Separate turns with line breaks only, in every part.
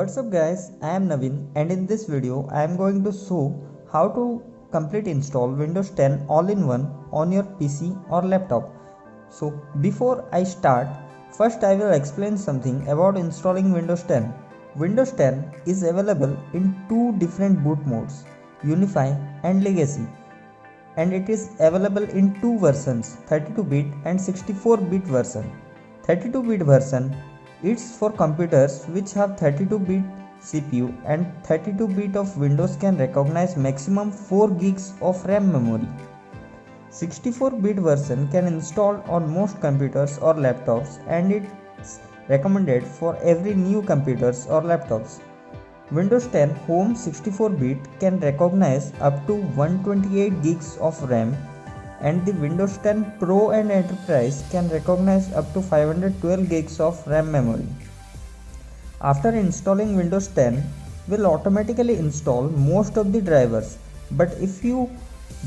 What's up guys, I am Naveen and in this video I am going to show how to complete install Windows 10 all-in-one on your PC or laptop. So before I start, first I will explain something about installing Windows 10. Windows 10 is available in two different boot modes, Unify and Legacy, and it is available in two versions, 32-bit and 64-bit version. 32-bit version it's for computers which have 32-bit CPU and 32-bit of Windows can recognize maximum 4 gigs of RAM memory. 64-bit version can install on most computers or laptops and it's recommended for every new computers or laptops. Windows 10 Home 64-bit can recognize up to 128 gigs of RAM and the Windows 10 Pro and Enterprise can recognize up to 512 gigs of RAM memory. After installing Windows 10, will automatically install most of the drivers, but if you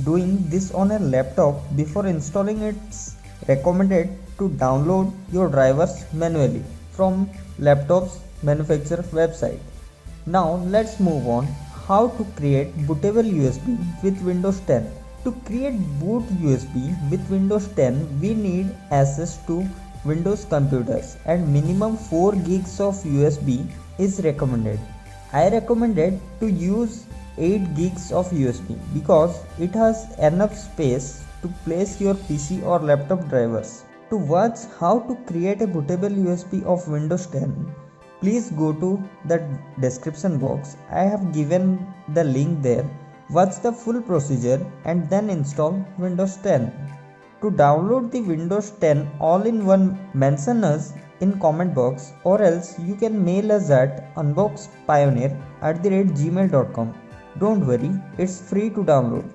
doing this on a laptop, before installing it's recommended to download your drivers manually from laptop's manufacturer website. Now let's move on how to create bootable USB with Windows 10. To create boot USB with Windows 10, we need access to Windows computers and minimum 4 gigs of USB is recommended. I recommended to use 8 gigs of USB because it has enough space to place your PC or laptop drivers. To watch how to create a bootable USB of Windows 10, please go to the description box. I have given the link there. Watch the full procedure and then install Windows 10. To download the Windows 10 all-in-one, mention us in comment box or else you can mail us at unboxpioneer@gmail.com. Don't worry, it's free to download.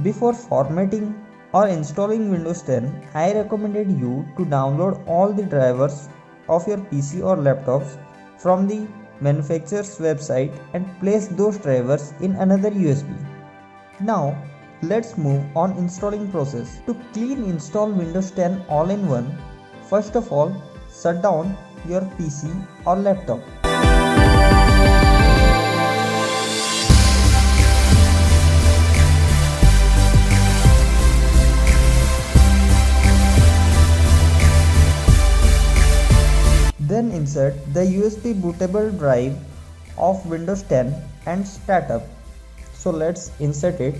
Before formatting or installing Windows 10, I recommended you to download all the drivers of your PC or laptops from the manufacturer's website and place those drivers in another USB. Now let's move on installing process. To clean install Windows 10 all-in-one, first of all shut down your PC or laptop. Then insert the USB bootable drive of Windows 10 and start up. So let's insert it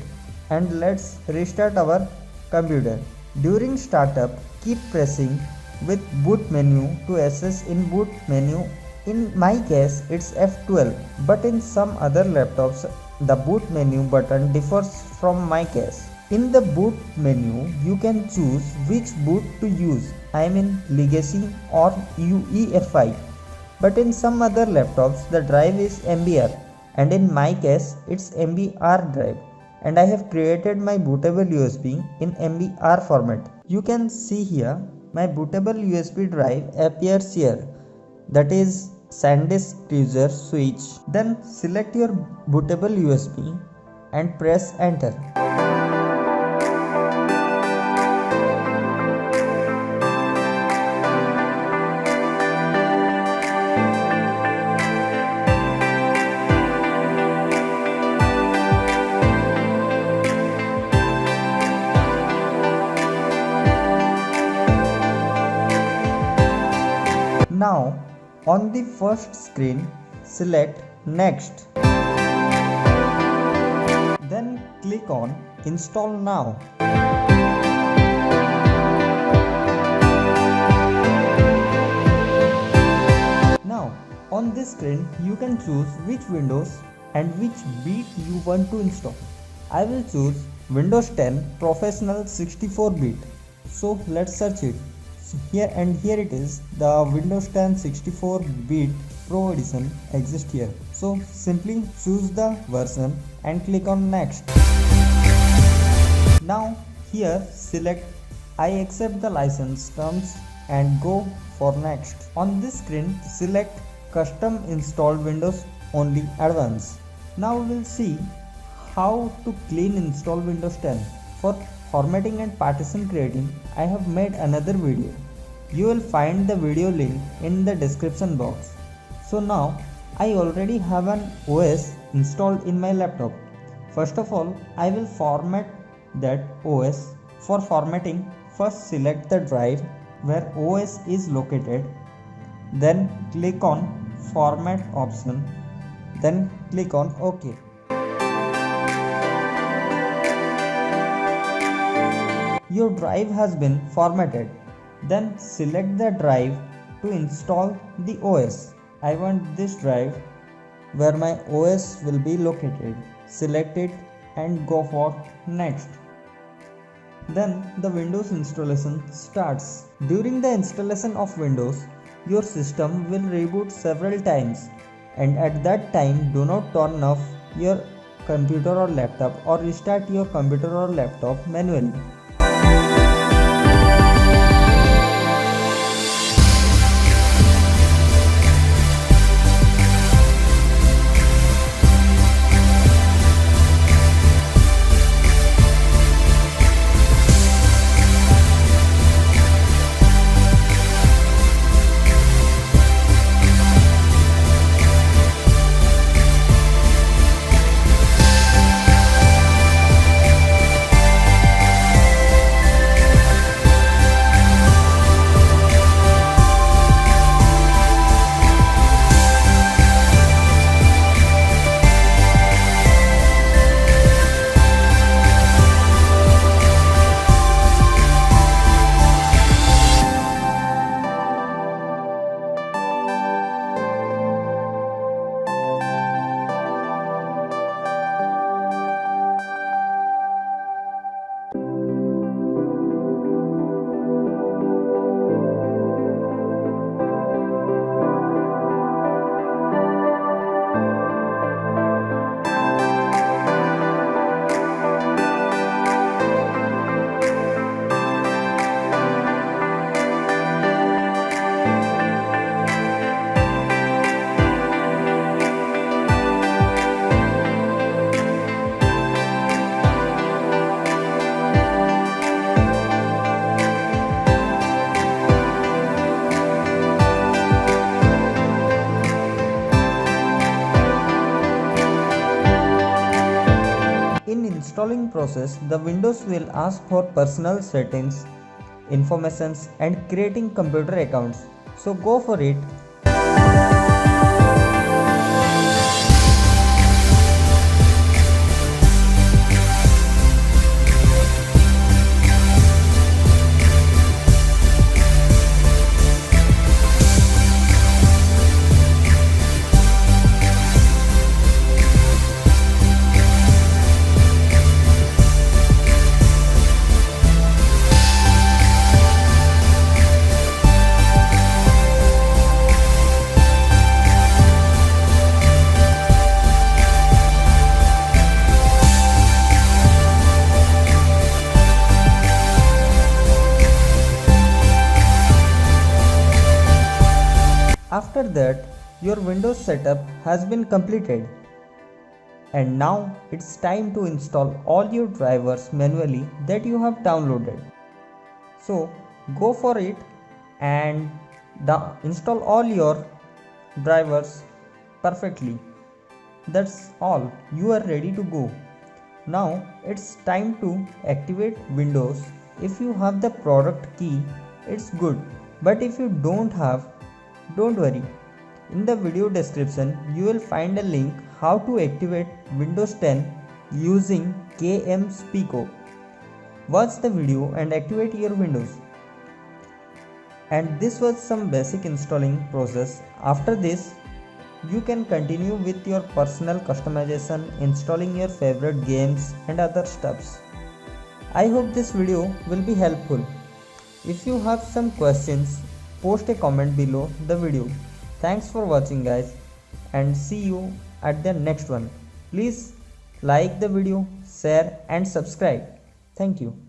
and let's restart our computer. During startup, keep pressing with boot menu to access in boot menu. In my case, it's F12, but in some other laptops, the boot menu button differs from my case. In the boot menu, you can choose which boot to use. I mean Legacy or UEFI. But in some other laptops, the drive is MBR, and in my case, it's MBR drive. And I have created my bootable USB in MBR format. You can see here my bootable USB drive appears here. That is SanDisk user switch. Then select your bootable USB and press enter. Now on the first screen select next. Then click on install now. Now on this screen you can choose which Windows and which bit you want to install. I will choose Windows 10 Professional 64-bit. So let's search it. Here it is, the Windows 10 64-bit Pro Edition exists here. So simply choose the version and click on next. Now here select I accept the license terms and go for next. On this screen select custom installed Windows only advanced. Now we will see how to clean install Windows 10. For formatting and partition creating, I have made another video. You will find the video link in the description box. So now I already have an OS installed in my laptop. First of all, I will format that OS. For formatting, first select the drive where OS is located, then click on Format option, then click on OK. Your drive has been formatted. Then select the drive to install the OS. I want this drive where my OS will be located. Select it and go for next. Then the Windows installation starts. During the installation of Windows, your system will reboot several times, and at that time do not turn off your computer or laptop or restart your computer or laptop manually. In installing process, the Windows will ask for personal settings, informations and creating computer accounts. So go for it. After that, your Windows setup has been completed. And now it's time to install all your drivers manually that you have downloaded. So go for it and install all your drivers perfectly. That's all, you are ready to go. Now it's time to activate Windows. If you have the product key, it's good, but if you don't have, don't worry. In the video description, you will find a link how to activate Windows 10 using KMSpeako. Watch the video and activate your Windows. And this was some basic installing process. After this, you can continue with your personal customization, installing your favorite games and other stuffs. I hope this video will be helpful. If you have some questions, post a comment below the video. Thanks for watching guys, and see you at the next one. Please like the video, share and subscribe. Thank you.